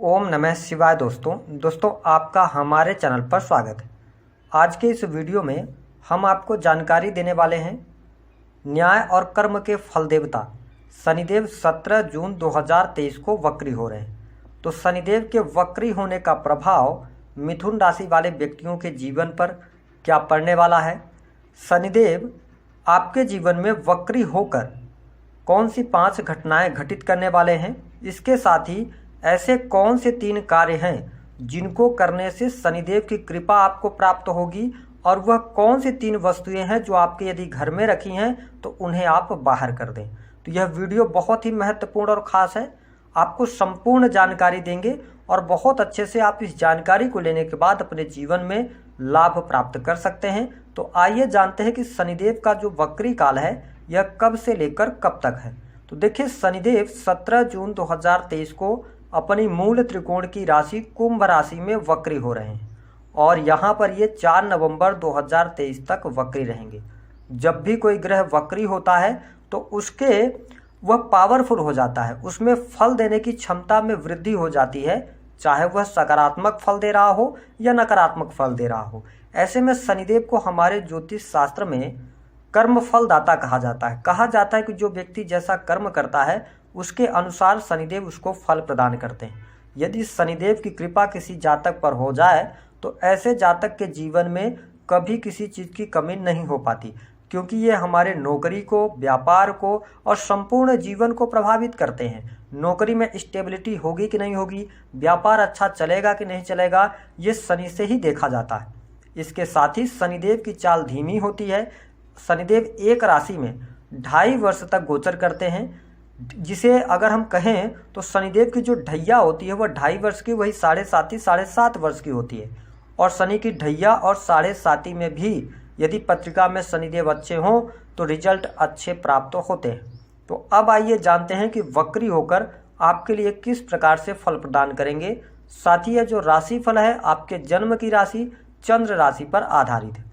ओम नमः शिवाय। दोस्तों आपका हमारे चैनल पर स्वागत है। आज के इस वीडियो में हम आपको जानकारी देने वाले हैं न्याय और कर्म के फल देवता शनिदेव 17 जून 2023 को वक्री हो रहे हैं। तो शनिदेव के वक्री होने का प्रभाव मिथुन राशि वाले व्यक्तियों के जीवन पर क्या पड़ने वाला है, शनिदेव आपके जीवन में वक्री होकर कौन सी 5 घटनाएं घटित करने वाले हैं, इसके साथ ही ऐसे कौन से 3 कार्य हैं जिनको करने से शनिदेव की कृपा आपको प्राप्त होगी और वह कौन सी 3 वस्तुएं हैं जो आपके यदि घर में रखी हैं तो उन्हें आप बाहर कर दें। तो यह वीडियो बहुत ही महत्वपूर्ण और ख़ास है। आपको संपूर्ण जानकारी देंगे और बहुत अच्छे से आप इस जानकारी को लेने के बाद अपने जीवन में लाभ प्राप्त कर सकते हैं। तो आइए जानते हैं कि शनिदेव का जो वक्री काल है यह कब से लेकर कब तक है। तो देखिए, शनिदेव 17 जून 2023 को अपनी मूल त्रिकोण की राशि कुंभ राशि में वक्री हो रहे हैं और यहाँ पर ये 4 नवंबर 2023 तक वक्री रहेंगे। जब भी कोई ग्रह वक्री होता है तो उसके वह पावरफुल हो जाता है, उसमें फल देने की क्षमता में वृद्धि हो जाती है, चाहे वह सकारात्मक फल दे रहा हो या नकारात्मक फल दे रहा हो। ऐसे में शनिदेव को हमारे ज्योतिष शास्त्र में कर्म फलदाता कहा जाता है। कहा जाता है कि जो व्यक्ति जैसा कर्म करता है उसके अनुसार शनिदेव उसको फल प्रदान करते हैं। यदि शनिदेव की कृपा किसी जातक पर हो जाए तो ऐसे जातक के जीवन में कभी किसी चीज़ की कमी नहीं हो पाती, क्योंकि ये हमारे नौकरी को, व्यापार को और संपूर्ण जीवन को प्रभावित करते हैं। नौकरी में स्टेबिलिटी होगी कि नहीं होगी, व्यापार अच्छा चलेगा कि नहीं चलेगा, ये शनि से ही देखा जाता है। इसके साथ ही शनिदेव की चाल धीमी होती है। शनिदेव एक राशि में 2.5 वर्ष तक गोचर करते हैं, जिसे अगर हम कहें तो शनिदेव की जो ढैया होती है वह 2.5 वर्ष की, वही 7.5 वर्ष की होती है। और शनि की ढैया और 7.5 में भी यदि पत्रिका में शनिदेव अच्छे हों तो रिजल्ट अच्छे प्राप्त होते हैं। तो अब आइए जानते हैं कि वक्री होकर आपके लिए किस प्रकार से फल प्रदान करेंगे। साथ ही यह जो राशि फल है आपके जन्म की राशि चंद्र राशि पर आधारित है।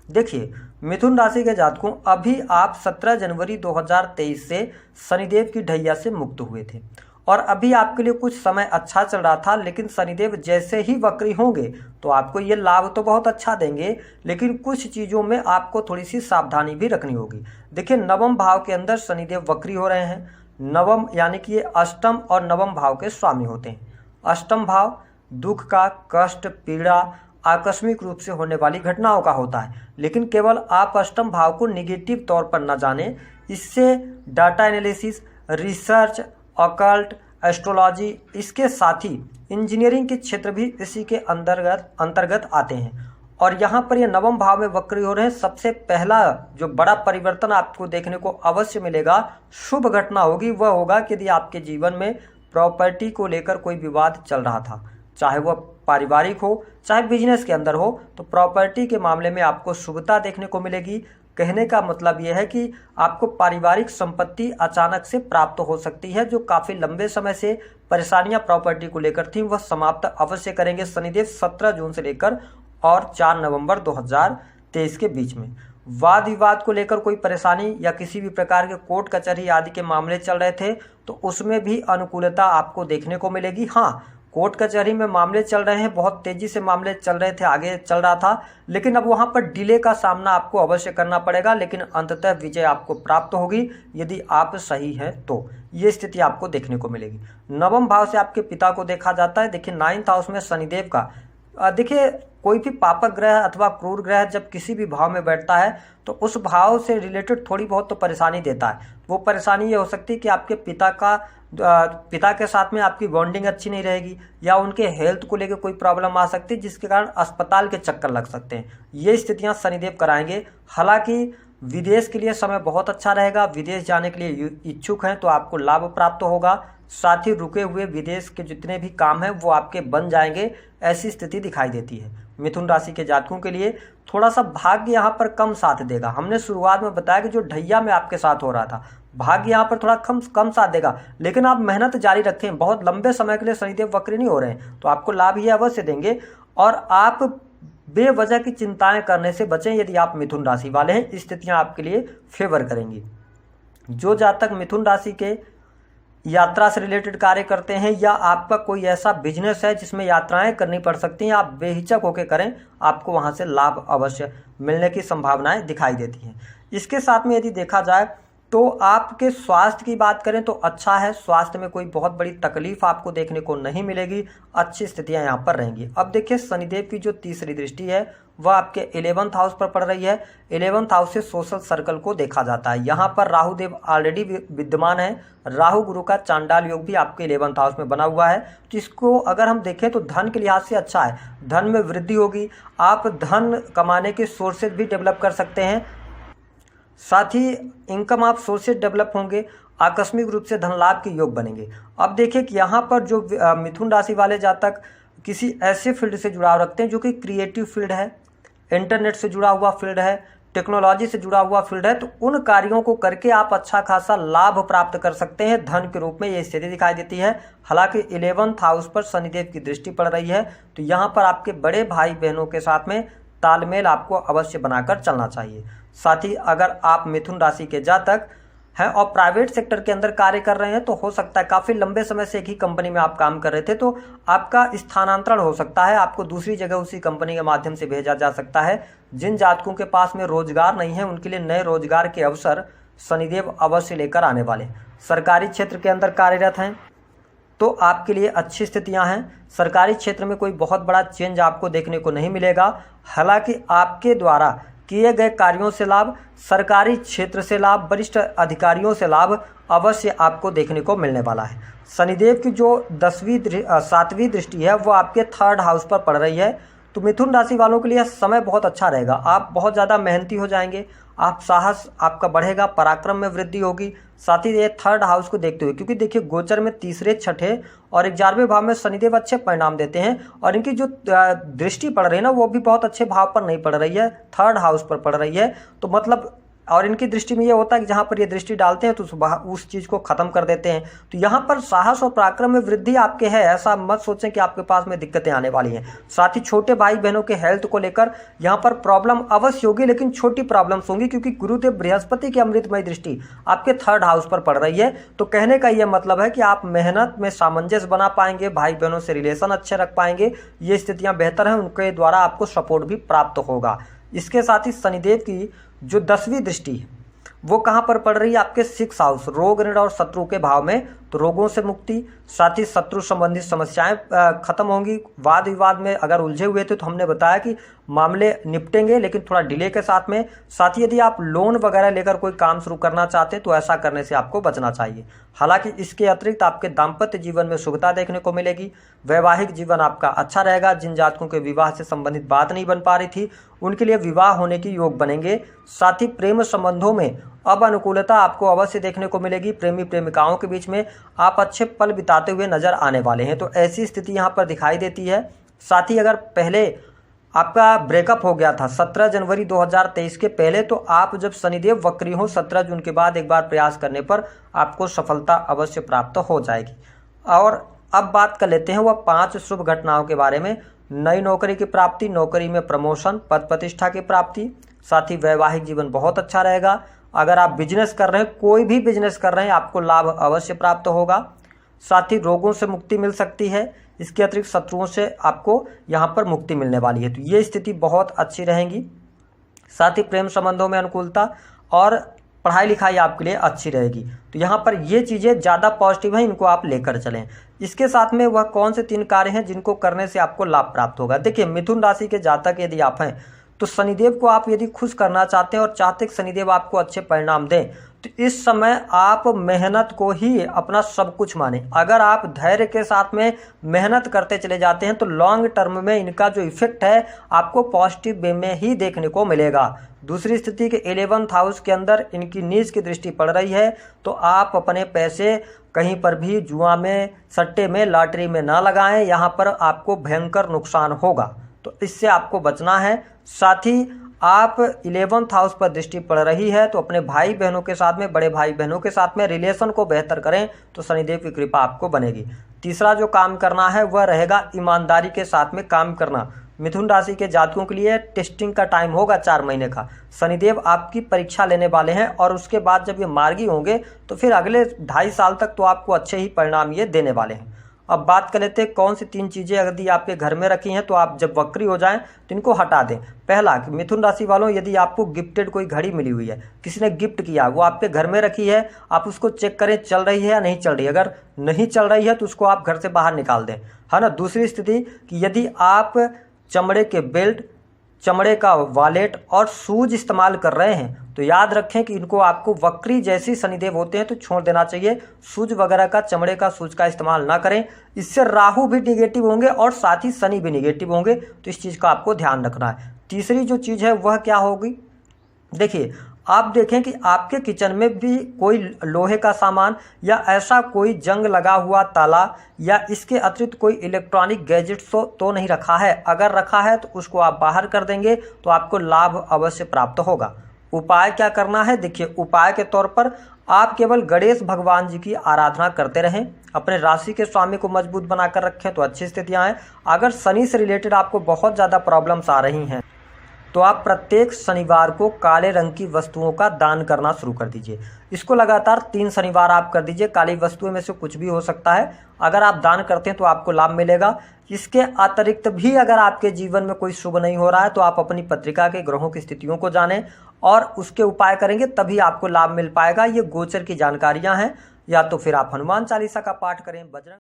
देखिए, मिथुन राशि के जातकों, अभी आप 17 जनवरी 2023 से शनिदेव की ढैया से मुक्त हुए थे और अभी आपके लिए कुछ समय अच्छा चल रहा था, लेकिन शनिदेव जैसे ही वक्री होंगे तो आपको ये लाभ तो बहुत अच्छा देंगे, लेकिन कुछ चीज़ों में आपको थोड़ी सी सावधानी भी रखनी होगी। देखिए, नवम भाव के अंदर शनिदेव वक्री हो रहे हैं। नवम यानी कि ये अष्टम और नवम भाव के स्वामी होते हैं। अष्टम भाव दुख का, कष्ट, पीड़ा, आकस्मिक रूप से होने वाली घटनाओं का होता है, लेकिन केवल आप अष्टम भाव को निगेटिव तौर पर न जानें। इससे data analysis, research, occult, astrology, इसके साथ ही इंजीनियरिंग के क्षेत्र भी इसी के अंतर्गत आते हैं। और यहाँ पर ये नवम भाव में वक्री हो रहे हैं। सबसे पहला जो बड़ा परिवर्तन आपको देखने को अवश्य मिलेगा, शुभ घटना होगी, वह होगा कि यदि आपके जीवन में प्रॉपर्टी को लेकर कोई विवाद चल रहा था, चाहे वह पारिवारिक हो चाहे बिजनेस के अंदर हो, तो प्रॉपर्टी के मामले में आपको शुभता देखने को मिलेगी। कहने का मतलब यह है कि आपको पारिवारिक संपत्ति अचानक से प्राप्त हो सकती है। जो काफ़ी लंबे समय से परेशानियां प्रॉपर्टी को लेकर थी वह समाप्त अवश्य करेंगे शनिदेव 17 जून से लेकर और 4 नवंबर 2023 के बीच में। वाद विवाद को लेकर कोई परेशानी या किसी भी प्रकार के कोर्ट कचहरी आदि के मामले चल रहे थे तो उसमें भी अनुकूलता आपको देखने को मिलेगी। हाँ, कोर्ट कचहरी में मामले चल रहे हैं, बहुत तेजी से मामले चल रहे थे, आगे चल रहा था, लेकिन अब वहां पर डिले का सामना आपको अवश्य करना पड़ेगा, लेकिन अंततः विजय आपको प्राप्त होगी यदि आप सही हैं तो। ये स्थिति आपको देखने को मिलेगी। नवम भाव से आपके पिता को देखा जाता है। देखिए, 9th हाउस में शनिदेव का, देखिए कोई भी पापक ग्रह अथवा क्रूर ग्रह जब किसी भी भाव में बैठता है तो उस भाव से रिलेटेड थोड़ी बहुत तो परेशानी देता है। वो परेशानी ये हो सकती है कि आपके पिता के साथ में आपकी बॉन्डिंग अच्छी नहीं रहेगी या उनके हेल्थ को लेकर कोई प्रॉब्लम आ सकती है, जिसके कारण अस्पताल के चक्कर लग सकते हैं। ये स्थितियां शनिदेव कराएंगे। हालांकि विदेश के लिए समय बहुत अच्छा रहेगा। विदेश जाने के लिए इच्छुक हैं तो आपको लाभ प्राप्त होगा। साथ ही रुके हुए विदेश के जितने भी काम हैं वो आपके बन जाएंगे, ऐसी स्थिति दिखाई देती है। मिथुन राशि के जातकों के लिए थोड़ा सा भाग्य यहाँ पर कम साथ देगा। हमने शुरुआत में बताया कि जो ढैया में आपके साथ हो रहा था, भाग्य यहाँ पर थोड़ा कम साथ देगा, लेकिन आप मेहनत जारी रखें। बहुत लंबे समय के लिए शनिदेव वक्री नहीं हो रहे हैं तो आपको लाभ ये अवश्य देंगे। और आप बेवजह की चिंताएं करने से बचें। यदि आप मिथुन राशि वाले हैं, स्थितियां आपके लिए फेवर करेंगी। जो जातक मिथुन राशि के यात्रा से रिलेटेड कार्य करते हैं या आपका कोई ऐसा बिजनेस है जिसमें यात्राएं करनी पड़ सकती हैं, आप बेहिचक होकर करें, आपको वहां से लाभ अवश्य मिलने की संभावनाएं दिखाई देती हैं। इसके साथ में यदि देखा जाए तो आपके स्वास्थ्य की बात करें तो अच्छा है, स्वास्थ्य में कोई बहुत बड़ी तकलीफ आपको देखने को नहीं मिलेगी, अच्छी स्थितियां यहाँ पर रहेंगी। अब देखिए शनिदेव की जो तीसरी दृष्टि है वह आपके 11th हाउस पर पड़ रही है। 11th हाउस से सोशल सर्कल को देखा जाता है। यहाँ पर राहु देव ऑलरेडी विद्यमान है, राहु गुरु का चांडाल योग भी आपके 11th हाउस में बना हुआ है, तो इसको अगर हम देखें तो धन के लिहाज से अच्छा है, धन में वृद्धि होगी, आप धन कमाने के सोर्सेज भी डेवलप कर सकते हैं, साथ ही इनकम आप सोर्सेज डेवलप होंगे, आकस्मिक रूप से धन लाभ के योग बनेंगे। अब देखिए कि यहाँ पर जो मिथुन राशि वाले जातक किसी ऐसे फील्ड से जुड़ाव रखते हैं जो कि क्रिएटिव फील्ड है, इंटरनेट से जुड़ा हुआ फील्ड है, टेक्नोलॉजी से जुड़ा हुआ फील्ड है, तो उन कार्यों को करके आप अच्छा खासा लाभ प्राप्त कर सकते हैं धन के रूप में, ये स्थिति दिखाई देती है। हालांकि 11th हाउस पर शनिदेव की दृष्टि पड़ रही है, तो यहाँ पर आपके बड़े भाई बहनों के साथ में तालमेल आपको अवश्य बनाकर चलना चाहिए। साथ ही अगर आप मिथुन राशि के जातक हैं और प्राइवेट सेक्टर के अंदर कार्य कर रहे हैं तो हो सकता है काफ़ी लंबे समय से एक ही कंपनी में आप काम कर रहे थे तो आपका स्थानांतरण हो सकता है, आपको दूसरी जगह उसी कंपनी के माध्यम से भेजा जा सकता है। जिन जातकों के पास में रोजगार नहीं है उनके लिए नए रोजगार के अवसर शनिदेव अवश्य लेकर आने वाले। सरकारी क्षेत्र के अंदर कार्यरत हैं तो आपके लिए अच्छी स्थितियां हैं, सरकारी क्षेत्र में कोई बहुत बड़ा चेंज आपको देखने को नहीं मिलेगा। हालांकि आपके द्वारा किए गए कार्यों से लाभ, सरकारी क्षेत्र से लाभ, वरिष्ठ अधिकारियों से लाभ अवश्य आपको देखने को मिलने वाला है। शनिदेव की जो 7वीं दृष्टि है वो आपके 3rd हाउस पर पड़ रही है, तो मिथुन राशि वालों के लिए समय बहुत अच्छा रहेगा। आप बहुत ज़्यादा मेहनती हो जाएंगे, आप साहस आपका बढ़ेगा, पराक्रम में वृद्धि होगी। साथ ही ये 3rd हाउस को देखते हुए, क्योंकि देखिए गोचर में 3रे, 6ठे और 11वें भाव में शनिदेव अच्छे परिणाम देते हैं और इनकी जो दृष्टि पड़ रही है ना वो भी बहुत अच्छे भाव पर नहीं पड़ रही है, 3rd हाउस पर पड़ रही है। तो मतलब और इनकी दृष्टि में ये होता है कि जहाँ पर ये दृष्टि डालते हैं तो उस चीज़ को ख़त्म कर देते हैं। तो यहाँ पर साहस और पराक्रम में वृद्धि आपके है, ऐसा मत सोचें कि आपके पास में दिक्कतें आने वाली हैं। साथ ही छोटे भाई बहनों के हेल्थ को लेकर यहाँ पर प्रॉब्लम अवश्य होगी, लेकिन छोटी प्रॉब्लम्स होंगी क्योंकि गुरुदेव बृहस्पति की अमृतमय दृष्टि आपके 3rd हाउस पर पड़ रही है। तो कहने का ये मतलब है कि आप मेहनत में सामंजस्य बना पाएंगे, भाई बहनों से रिलेशन अच्छे रख पाएंगे, ये स्थितियाँ बेहतर हैं, उनके द्वारा आपको सपोर्ट भी प्राप्त होगा। इसके साथ ही शनिदेव की जो 10वीं दृष्टि है वो कहाँ पर पड़ रही है, आपके 6th हाउस, रोग ऋण और शत्रु के भाव में, तो रोगों से मुक्ति, साथ ही शत्रु संबंधित समस्याएं खत्म होंगी। वाद विवाद में अगर उलझे हुए थे तो हमने बताया कि मामले निपटेंगे लेकिन थोड़ा डिले के साथ में। साथ ही यदि आप लोन वगैरह लेकर कोई काम शुरू करना चाहते हैं तो ऐसा करने से आपको बचना चाहिए। हालांकि इसके अतिरिक्त आपके दाम्पत्य जीवन में सुखता देखने को मिलेगी, वैवाहिक जीवन आपका अच्छा रहेगा। जिन जातकों के विवाह से संबंधित बात नहीं बन पा रही थी उनके लिए विवाह होने की योग बनेंगे। साथ ही प्रेम संबंधों में अब अनुकूलता आपको अवश्य देखने को मिलेगी, प्रेमी प्रेमिकाओं के बीच में आप अच्छे पल बिताते हुए नजर आने वाले हैं, तो ऐसी स्थिति यहाँ पर दिखाई देती है। साथ ही अगर पहले आपका ब्रेकअप हो गया था 17 जनवरी 2023 के पहले, तो आप जब शनिदेव वक्री हो 17 जून के बाद एक बार प्रयास करने पर आपको सफलता अवश्य प्राप्त हो जाएगी। और अब बात कर लेते हैं वह 5 शुभ घटनाओं के बारे में। नई नौकरी की प्राप्ति, नौकरी में प्रमोशन, पद प्रतिष्ठा की प्राप्ति, साथ ही वैवाहिक जीवन बहुत अच्छा रहेगा। अगर आप बिजनेस कर रहे हैं, कोई भी बिजनेस कर रहे हैं, आपको लाभ अवश्य प्राप्त होगा। साथ ही रोगों से मुक्ति मिल सकती है, इसके अतिरिक्त शत्रुओं से आपको यहाँ पर मुक्ति मिलने वाली है, तो ये स्थिति बहुत अच्छी रहेगी। साथ ही प्रेम संबंधों में अनुकूलता और पढ़ाई लिखाई आपके लिए अच्छी रहेगी, तो यहाँ पर ये चीज़ें ज़्यादा पॉजिटिव हैं, इनको आप लेकर चलें। इसके साथ में वह कौन से 3 कार्य हैं जिनको करने से आपको लाभ प्राप्त होगा। देखिए मिथुन राशि के जातक यदि आप हैं तो शनिदेव को आप यदि खुश करना चाहते हैं और चाहते कि शनिदेव आपको अच्छे परिणाम दें तो इस समय आप मेहनत को ही अपना सब कुछ माने। अगर आप धैर्य के साथ में मेहनत करते चले जाते हैं तो लॉन्ग टर्म में इनका जो इफेक्ट है आपको पॉजिटिव वे में ही देखने को मिलेगा। दूसरी स्थिति के 11th हाउस के अंदर इनकी नीच की दृष्टि पड़ रही है, तो आप अपने पैसे कहीं पर भी जुआ में, सट्टे में, लॉटरी में ना लगाएं, यहाँ पर आपको भयंकर नुकसान होगा, तो इससे आपको बचना है। साथ ही आप 11th हाउस पर दृष्टि पड़ रही है तो अपने भाई बहनों के साथ में, बड़े भाई बहनों के साथ में रिलेशन को बेहतर करें तो शनिदेव की कृपा आपको बनेगी। तीसरा जो काम करना है वह रहेगा ईमानदारी के साथ में काम करना। मिथुन राशि के जातकों के लिए टेस्टिंग का टाइम होगा 4 महीने का। शनिदेव आपकी परीक्षा लेने वाले हैं और उसके बाद जब ये मार्गी होंगे तो फिर अगले 2.5 साल तक तो आपको अच्छे ही परिणाम ये देने वाले हैं। अब बात कर लेते हैं कौन सी 3 चीज़ें यदि आपके घर में रखी हैं तो आप जब वक्री हो जाएं तो इनको हटा दें। पहला कि मिथुन राशि वालों, यदि आपको गिफ्टेड कोई घड़ी मिली हुई है, किसी ने गिफ्ट किया, वो आपके घर में रखी है, आप उसको चेक करें चल रही है या नहीं चल रही है। अगर नहीं चल रही है तो उसको आप घर से बाहर निकाल दें, है ना। दूसरी स्थिति कि यदि आप चमड़े के बेल्ट, चमड़े का वॉलेट और शूज इस्तेमाल कर रहे हैं तो याद रखें कि इनको आपको वक्री जैसी शनिदेव होते हैं तो छोड़ देना चाहिए। शूज वगैरह का, चमड़े का शूज का इस्तेमाल ना करें, इससे राहु भी निगेटिव होंगे और साथ ही शनि भी निगेटिव होंगे, तो इस चीज़ का आपको ध्यान रखना है। तीसरी जो चीज़ है वह क्या होगी, देखिए आप देखें कि आपके किचन में भी कोई लोहे का सामान या ऐसा कोई जंग लगा हुआ ताला या इसके अतिरिक्त कोई इलेक्ट्रॉनिक गैजेट्स तो नहीं रखा है। अगर रखा है तो उसको आप बाहर कर देंगे तो आपको लाभ अवश्य प्राप्त होगा। उपाय क्या करना है, देखिए उपाय के तौर पर आप केवल गणेश भगवान जी की आराधना करते रहें, अपने राशि के स्वामी को मजबूत बनाकर रखें तो अच्छी स्थितियाँ हैं। अगर शनि से रिलेटेड आपको बहुत ज़्यादा प्रॉब्लम्स आ रही हैं तो आप प्रत्येक शनिवार को काले रंग की वस्तुओं का दान करना शुरू कर दीजिए। इसको लगातार 3 शनिवार आप कर दीजिए। काली वस्तुओं में से कुछ भी हो सकता है, अगर आप दान करते हैं तो आपको लाभ मिलेगा। इसके अतिरिक्त भी अगर आपके जीवन में कोई शुभ नहीं हो रहा है तो आप अपनी पत्रिका के ग्रहों की स्थितियों को जानें और उसके उपाय करेंगे तभी आपको लाभ मिल पाएगा। ये गोचर की जानकारियाँ हैं। या तो फिर आप हनुमान चालीसा का पाठ करें, बजरंग